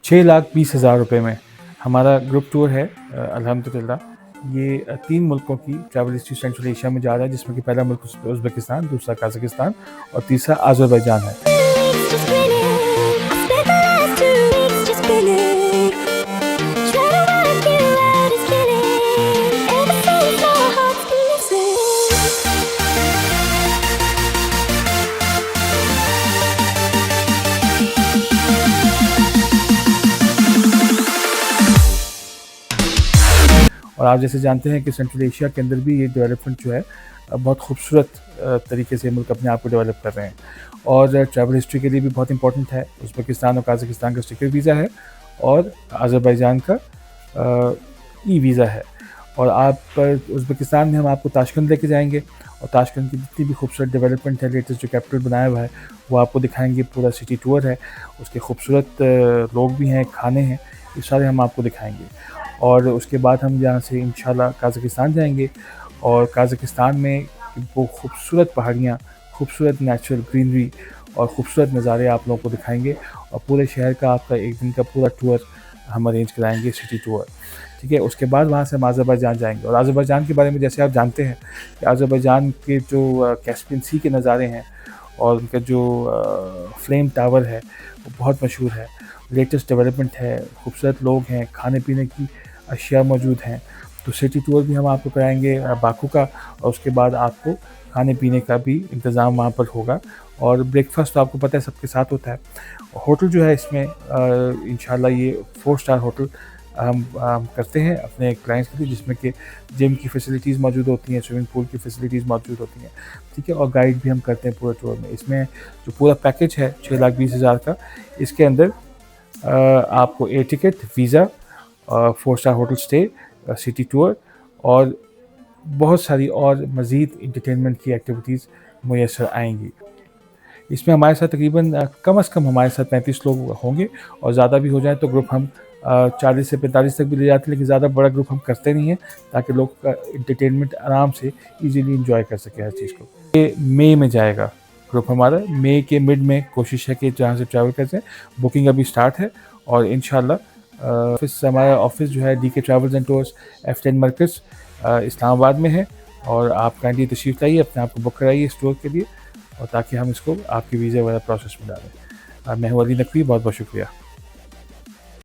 6,20,000 रुपये में हमारा ग्रुप टूर है। अल्हम्दुलिल्लाह ये 3 मुल्कों की ट्रैवल हिस्ट्री सेंट्रल एशिया में जा रहा है, जिसमें कि पहला मुल्क उज़्बेकिस्तान, दूसरा कज़ाकिस्तान और तीसरा अज़रबैजान है। और आप जैसे जानते हैं कि सेंट्रल एशिया के अंदर भी ये डेवलपमेंट जो है बहुत खूबसूरत तरीके से मुल्क अपने आप को डेवलप कर रहे हैं और ट्रैवल हिस्ट्री के लिए भी बहुत इंपॉर्टेंट है। उज़्बेकिस्तान और कज़ाकिस्तान का स्टिकर वीज़ा है और अज़रबैजान का ई वीज़ा है। और आप उज़्बेकिस्तान में हम आपको ताशकंद लेके जाएंगे और ताशकंद की जितनी भी खूबसूरत डेवलपमेंट है, लेटेस्ट जो कैपिटल बनाया हुआ है वो आपको दिखाएंगे। पूरा सिटी टूर है, उसके खूबसूरत लोग भी हैं, खाने हैं, ये सारे हम आपको दिखाएंगे। और उसके बाद हम यहाँ से इंशाल्लाह कज़ाकिस्तान जाएंगे और कज़ाकिस्तान में वो खूबसूरत पहाड़ियाँ, खूबसूरत नेचुरल ग्रीनरी और ख़ूबसूरत नज़ारे आप लोगों को दिखाएंगे और पूरे शहर का आपका एक दिन का पूरा टूर हम अरेंज कराएंगे, सिटी टूर, ठीक है। उसके बाद वहाँ से हम अज़रबैजान जाएंगे और अज़रबैजान के बारे में जैसे आप जानते हैं कि अज़रबैजान के जो कैस्पियन सी के नज़ारे हैं और उनका जो फ्लेम टावर है वो बहुत मशहूर है। लेटेस्ट डेवलपमेंट है, खूबसूरत लोग हैं, खाने पीने की अशिया मौजूद हैं। तो सिटी टूर भी हम आपको कराएंगे बाकू का और उसके बाद आपको खाने पीने का भी इंतज़ाम वहाँ पर होगा और ब्रेकफास्ट तो आपको पता है सबके साथ होता है। होटल जो है इसमें इंशाल्लाह ये 4 स्टार होटल हम करते हैं अपने क्लाइंट्स के लिए, जिसमें कि जिम की फैसिलिटीज़ मौजूद होती हैं, स्विमिंग पूल की फैसिलिटीज़ मौजूद होती हैं, ठीक है। और गाइड भी हम करते हैं पूरे टूर में। इसमें जो पूरा पैकेज है 6,20,000 का, इसके अंदर आपको air ticket, visa, 4 star hotel stay, city tour और बहुत सारी और मज़ीद इंटरटेनमेंट की एक्टिविटीज़ मुयस्सर आएंगी। इसमें हमारे साथ तकरीबन कम से कम हमारे साथ 35 लोग होंगे और ज़्यादा भी हो जाए तो ग्रुप हम 40 से 45 तक भी ले जाते हैं, लेकिन ज़्यादा बड़ा ग्रुप हम करते नहीं हैं ताकि लोग का इंटरटेनमेंट आराम से इजीली एंजॉय कर सके हर चीज़ को। ये मई में जाएगा ग्रुप हमारा, मई के मिड में कोशिश है कि जहाँ से ट्रैवल करते हैं। बुकिंग अभी स्टार्ट है और इंशाल्लाह हमारा ऑफिस जो है DK travels and tours F10 मरकज़ इस्लामाबाद में है और आप काइंडली तशरीफ़ लाइए, अपने आप को बुक कराइए इस टूर के लिए और ताकि हम इसको आपके वीज़ा वगैरह प्रोसेस में डालें। मैं हूँ अली नकवी, बहुत बहुत शुक्रिया।